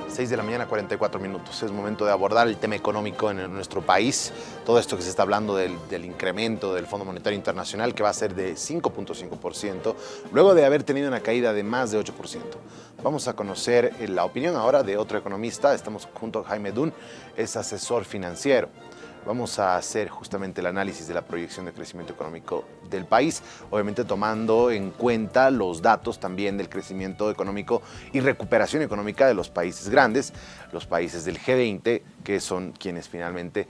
6 de la mañana, 44 minutos. Es momento de abordar el tema económico en nuestro país. Todo esto que se está hablando del incremento del Fondo Monetario Internacional, que va a ser de 5.5%, luego de haber tenido una caída de más de 8%. Vamos a conocer la opinión ahora de otro economista. Estamos junto a Jaime Dunn, es asesor financiero. Vamos a hacer justamente el análisis de la proyección de crecimiento económico del país, obviamente tomando en cuenta los datos también del crecimiento económico y recuperación económica de los países grandes, los países del G20, que son quienes finalmente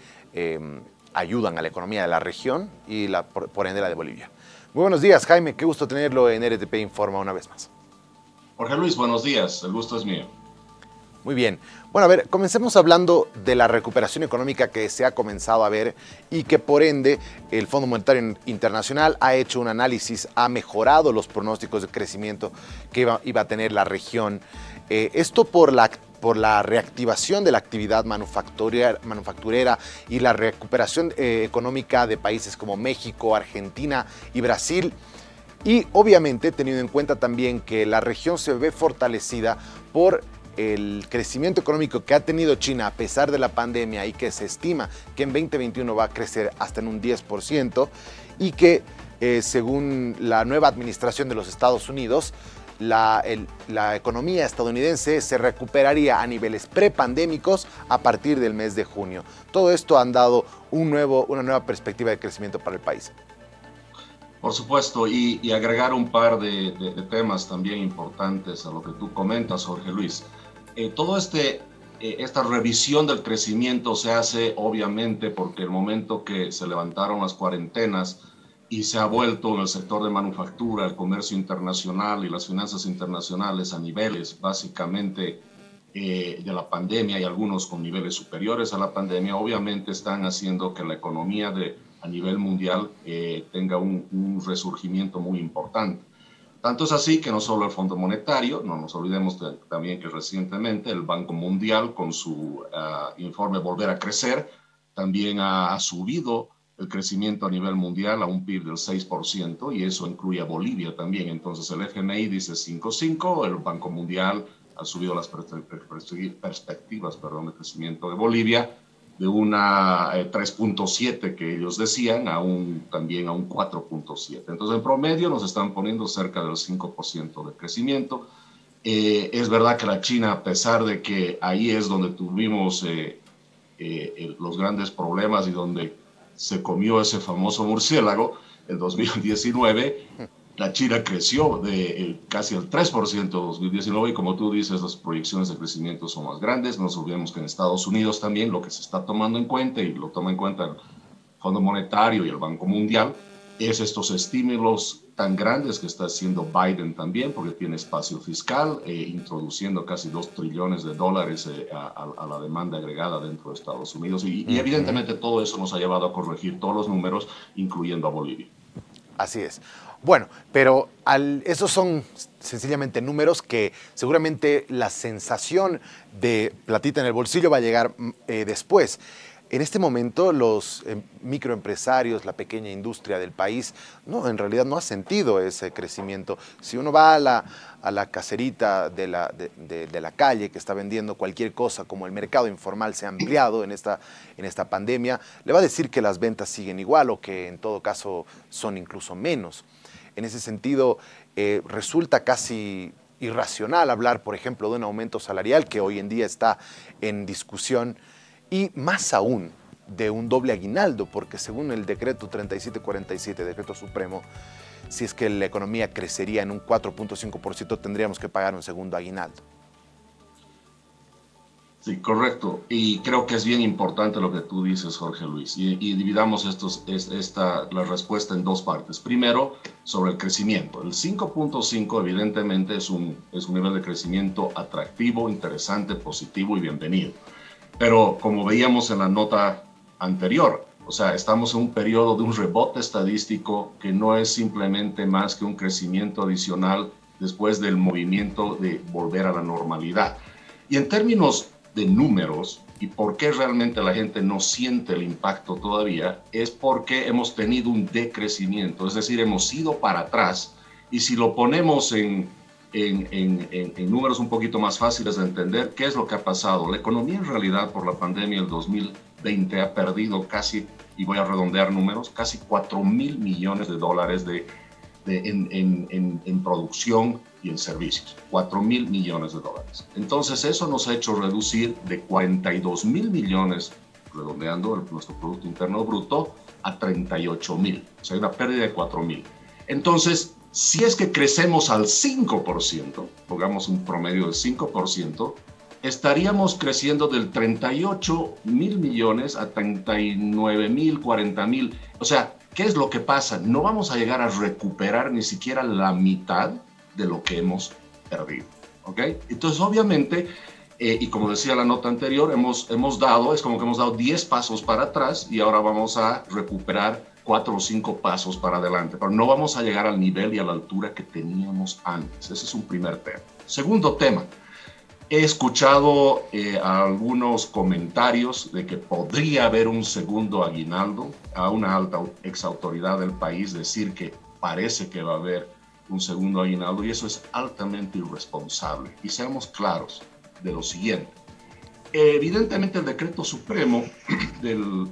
ayudan a la economía de la región y por ende la de Bolivia. Muy buenos días, Jaime, qué gusto tenerlo en RTP Informa una vez más. Jorge Luis, buenos días, el gusto es mío. Muy bien. Bueno, a ver, comencemos hablando de la recuperación económica que se ha comenzado a ver y que por ende el Fondo Monetario Internacional ha hecho un análisis, ha mejorado los pronósticos de crecimiento que iba a tener la región. Esto por la reactivación de la actividad manufacturera y la recuperación económica de países como México, Argentina y Brasil. Y obviamente teniendo en cuenta también que la región se ve fortalecida por el crecimiento económico que ha tenido China a pesar de la pandemia y que se estima que en 2021 va a crecer hasta en un 10% y que según la nueva administración de los Estados Unidos, la economía estadounidense se recuperaría a niveles prepandémicos a partir del mes de junio. Todo esto han dado una nueva perspectiva de crecimiento para el país. Por supuesto, y agregar un par de temas también importantes a lo que tú comentas, Jorge Luis. Esta revisión del crecimiento se hace obviamente porque el momento que se levantaron las cuarentenas y se ha vuelto en el sector de manufactura, el comercio internacional y las finanzas internacionales a niveles básicamente de la pandemia y algunos con niveles superiores a la pandemia, obviamente están haciendo que la economía a nivel mundial tenga un resurgimiento muy importante. Tanto es así que no solo el Fondo Monetario, no nos olvidemos también que recientemente el Banco Mundial con su informe Volver a Crecer también ha subido el crecimiento a nivel mundial a un PIB del 6% y eso incluye a Bolivia también. Entonces el FMI dice 5,5, el Banco Mundial ha subido las perspectivas de crecimiento de Bolivia de una 3.7 que ellos decían también a un 4.7. Entonces, en promedio nos están poniendo cerca del 5% de crecimiento. Es verdad que la China, a pesar de que ahí es donde tuvimos los grandes problemas y donde se comió ese famoso murciélago, en 2019, la China creció de casi el 3% en 2019 y como tú dices, las proyecciones de crecimiento son más grandes. No nos olvidemos que en Estados Unidos también lo que se está tomando en cuenta y lo toma en cuenta el Fondo Monetario y el Banco Mundial es estos estímulos tan grandes que está haciendo Biden también porque tiene espacio fiscal, introduciendo casi $2 trillones a la demanda agregada dentro de Estados Unidos y evidentemente todo eso nos ha llevado a corregir todos los números, incluyendo a Bolivia. Así es. Bueno, pero esos son sencillamente números que seguramente la sensación de platita en el bolsillo va a llegar después. En este momento los microempresarios, la pequeña industria del país, en realidad no ha sentido ese crecimiento. Si uno va a la caserita de la calle que está vendiendo cualquier cosa, como el mercado informal se ha ampliado en esta pandemia, le va a decir que las ventas siguen igual o que en todo caso son incluso menos. En ese sentido, resulta casi irracional hablar, por ejemplo, de un aumento salarial que hoy en día está en discusión y más aún de un doble aguinaldo, porque según el decreto 3747, decreto supremo, si es que la economía crecería en un 4.5%, tendríamos que pagar un segundo aguinaldo. Sí, correcto. Y creo que es bien importante lo que tú dices, Jorge Luis. Y dividamos la respuesta en dos partes. Primero, sobre el crecimiento. El 5.5 evidentemente es un nivel de crecimiento atractivo, interesante, positivo y bienvenido. Pero como veíamos en la nota anterior, o sea, estamos en un periodo de un rebote estadístico que no es simplemente más que un crecimiento adicional después del movimiento de volver a la normalidad. Y en términos de números y por qué realmente la gente no siente el impacto todavía, es porque hemos tenido un decrecimiento, es decir, hemos ido para atrás y si lo ponemos en en números un poquito más fáciles de entender, ¿qué es lo que ha pasado? La economía en realidad por la pandemia del 2020 ha perdido casi, y voy a redondear números, casi 4.000 millones de dólares en producción y en servicios. 4.000 millones de dólares. Entonces eso nos ha hecho reducir de 42.000 millones, redondeando nuestro Producto Interno Bruto, a 38.000. O sea, hay una pérdida de 4.000. Entonces, si es que crecemos al 5%, pongamos un promedio del 5%, estaríamos creciendo del 38.000 millones a 39.000, 40.000. O sea, ¿qué es lo que pasa? No vamos a llegar a recuperar ni siquiera la mitad de lo que hemos perdido. ¿Ok? Entonces, obviamente, y como decía la nota anterior, es como que hemos dado 10 pasos para atrás y ahora vamos a recuperar 4 o 5 pasos para adelante, pero no vamos a llegar al nivel y a la altura que teníamos antes. Ese es un primer tema. Segundo tema, he escuchado algunos comentarios de que podría haber un segundo aguinaldo, a una alta exautoridad del país decir que parece que va a haber un segundo aguinaldo, y eso es altamente irresponsable. Y seamos claros de lo siguiente. Evidentemente el decreto supremo del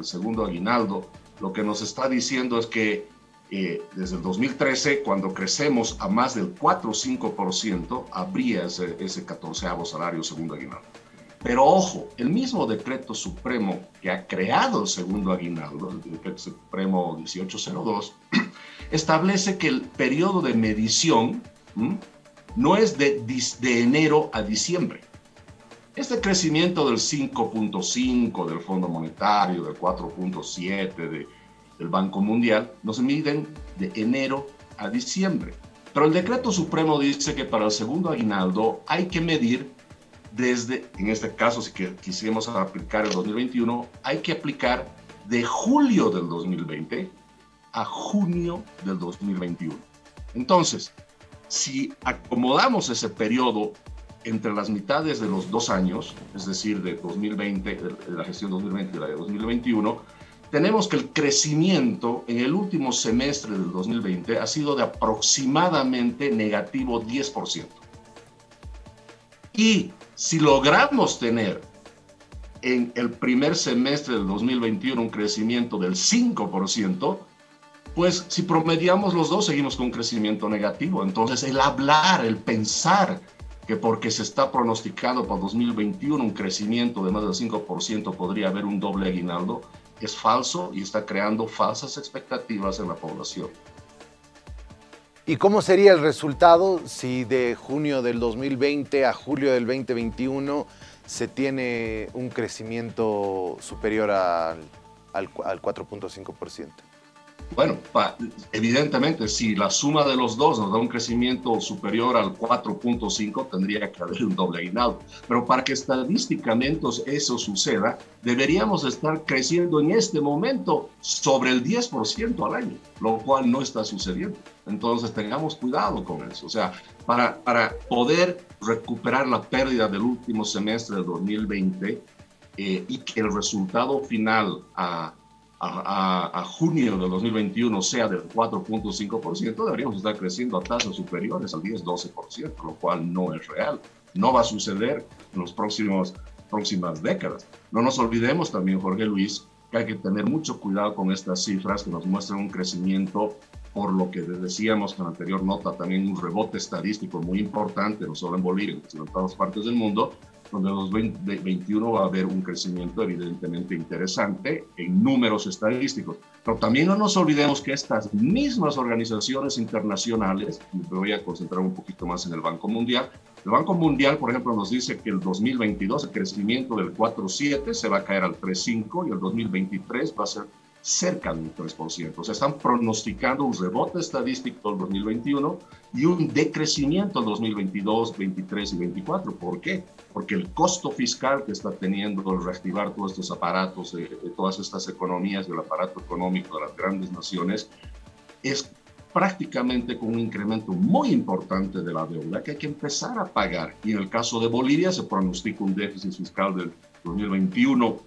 segundo aguinaldo lo que nos está diciendo es que desde el 2013, cuando crecemos a más del 4 o 5%, habría ese 14º salario segundo aguinaldo. Pero ojo, el mismo decreto supremo que ha creado el segundo aguinaldo, el decreto supremo 1802, establece que el periodo de medición no es de enero a diciembre. Este crecimiento del 5.5 del Fondo Monetario, del 4.7 del Banco Mundial, nos miden de enero a diciembre. Pero el decreto supremo dice que para el segundo aguinaldo hay que medir desde, en este caso, si quisiéramos aplicar el 2021, hay que aplicar de julio del 2020 a junio del 2021. Entonces, si acomodamos ese periodo entre las mitades de los 2 años, es decir, de 2020, de la gestión 2020 y la de 2021, tenemos que el crecimiento en el último semestre del 2020 ha sido de aproximadamente negativo 10%. Y si logramos tener en el primer semestre del 2021 un crecimiento del 5%, pues si promediamos los dos, seguimos con un crecimiento negativo. Entonces, el hablar, el pensar que porque se está pronosticando para 2021 un crecimiento de más del 5%, podría haber un doble aguinaldo, es falso y está creando falsas expectativas en la población. ¿Y cómo sería el resultado si de junio del 2020 a julio del 2021 se tiene un crecimiento superior al 4.5%? Bueno, evidentemente, si la suma de los dos nos da un crecimiento superior al 4.5, tendría que haber un doble aguinaldo. Pero para que estadísticamente eso suceda, deberíamos estar creciendo en este momento sobre el 10% al año, lo cual no está sucediendo. Entonces, tengamos cuidado con eso. O sea, para poder recuperar la pérdida del último semestre del 2020 y que el resultado final a junio del 2021 sea del 4.5%, deberíamos estar creciendo a tasas superiores al 10-12%, lo cual no es real. No va a suceder en las próximas décadas. No nos olvidemos también, Jorge Luis, que hay que tener mucho cuidado con estas cifras que nos muestran un crecimiento, por lo que decíamos en la anterior nota, también un rebote estadístico muy importante, no solo en Bolivia, sino en todas partes del mundo, donde en 2021 va a haber un crecimiento evidentemente interesante en números estadísticos. Pero también no nos olvidemos que estas mismas organizaciones internacionales, me voy a concentrar un poquito más en el Banco Mundial, el Banco Mundial, por ejemplo, nos dice que el 2022 el crecimiento del 4.7 se va a caer al 3.5 y el 2023 va a ser cerca del 3%. O sea, están pronosticando un rebote estadístico en 2021 y un decrecimiento en 2022, 23 y 24. ¿Por qué? Porque el costo fiscal que está teniendo el reactivar todos estos aparatos, de todas estas economías, del aparato económico de las grandes naciones, es prácticamente con un incremento muy importante de la deuda que hay que empezar a pagar. Y en el caso de Bolivia se pronostica un déficit fiscal del 2021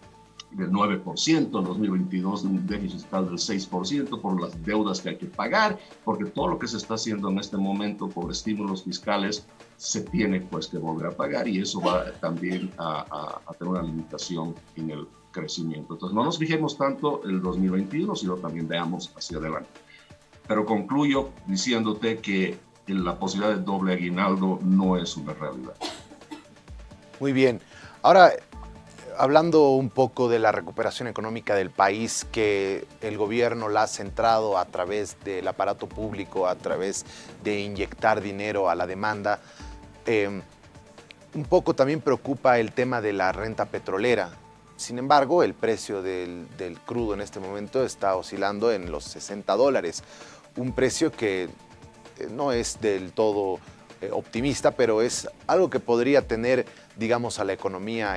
del 9%, en 2022 un déficit fiscal del 6% por las deudas que hay que pagar, porque todo lo que se está haciendo en este momento por estímulos fiscales se tiene pues que volver a pagar y eso va también a tener una limitación en el crecimiento. Entonces no nos fijemos tanto en el 2021, sino también veamos hacia adelante. Pero concluyo diciéndote que la posibilidad de doble aguinaldo no es una realidad. Muy bien. Ahora, hablando un poco de la recuperación económica del país, que el gobierno la ha centrado a través del aparato público, a través de inyectar dinero a la demanda, un poco también preocupa el tema de la renta petrolera. Sin embargo, el precio del crudo en este momento está oscilando en los $60, un precio que no es del todo optimista, pero es algo que podría tener, digamos, a la economía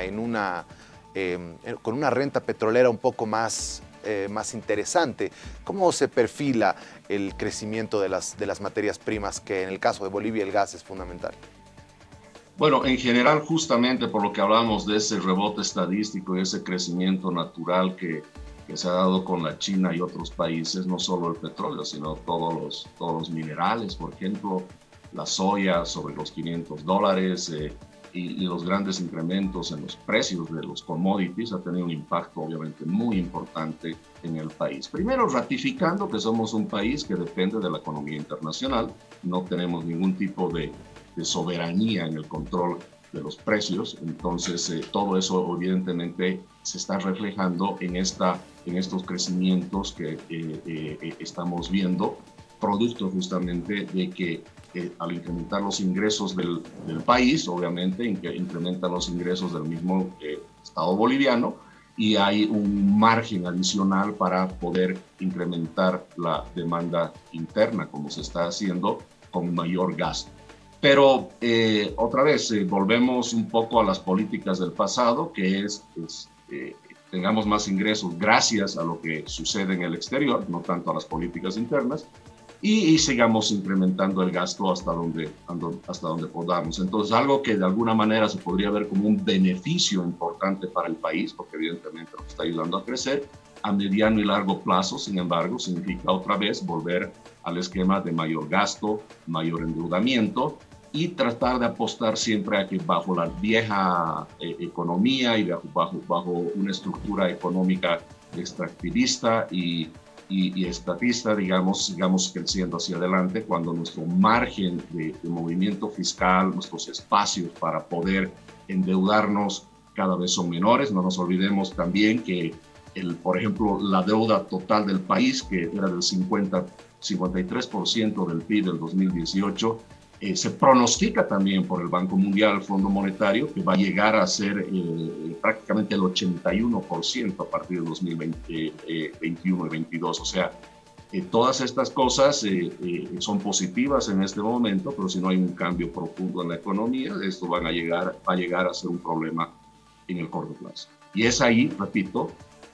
con una renta petrolera un poco más interesante. ¿Cómo se perfila el crecimiento de las materias primas, que en el caso de Bolivia el gas es fundamental? Bueno, en general, justamente por lo que hablamos de ese rebote estadístico y ese crecimiento natural que se ha dado con la China y otros países, no solo el petróleo, sino todos los minerales, por ejemplo, la soya sobre los $500 y los grandes incrementos en los precios de los commodities ha tenido un impacto obviamente muy importante en el país. Primero, ratificando que somos un país que depende de la economía internacional, no tenemos ningún tipo de soberanía en el control de los precios, entonces todo eso evidentemente se está reflejando en estos crecimientos que estamos viendo, producto justamente de que al incrementar los ingresos del país, obviamente incrementan los ingresos del mismo Estado boliviano y hay un margen adicional para poder incrementar la demanda interna, como se está haciendo con mayor gasto. Pero otra vez, volvemos un poco a las políticas del pasado, que tengamos más ingresos gracias a lo que sucede en el exterior, no tanto a las políticas internas, y sigamos incrementando el gasto hasta donde podamos. Entonces, algo que de alguna manera se podría ver como un beneficio importante para el país, porque evidentemente nos está ayudando a crecer, a mediano y largo plazo, sin embargo, significa otra vez volver al esquema de mayor gasto, mayor endeudamiento, y tratar de apostar siempre a que bajo la vieja economía y bajo una estructura económica extractivista y estatista, sigamos creciendo hacia adelante cuando nuestro margen de movimiento fiscal, nuestros espacios para poder endeudarnos cada vez son menores. No nos olvidemos también que, por ejemplo, la deuda total del país, que era del 53% del PIB del 2018, se pronostica también por el Banco Mundial, el Fondo Monetario, que va a llegar a ser prácticamente el 81% a partir de 2021 y 2022. O sea, todas estas cosas son positivas en este momento, pero si no hay un cambio profundo en la economía, esto va a llegar a ser un problema en el corto plazo. Y es ahí, repito,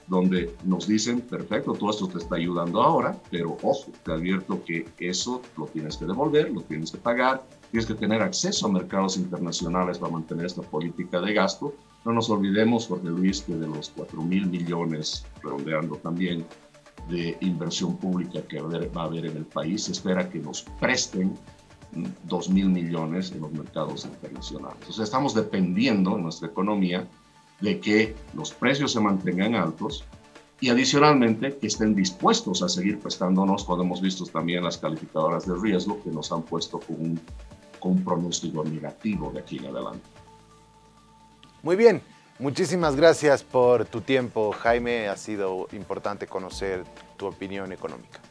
donde nos dicen, perfecto, todo esto te está ayudando ahora, pero ojo, te advierto que eso lo tienes que devolver, lo tienes que pagar, tienes que tener acceso a mercados internacionales para mantener esta política de gasto. No nos olvidemos, Jorge Luis, que de los 4.000 millones, redondeando también, de inversión pública que va a haber en el país, se espera que nos presten 2.000 millones en los mercados internacionales. Entonces estamos dependiendo en nuestra economía de que los precios se mantengan altos y adicionalmente que estén dispuestos a seguir prestándonos, cuando hemos visto también las calificadoras de riesgo que nos han puesto con un pronóstico negativo de aquí en adelante. Muy bien, muchísimas gracias por tu tiempo, Jaime. Ha sido importante conocer tu opinión económica.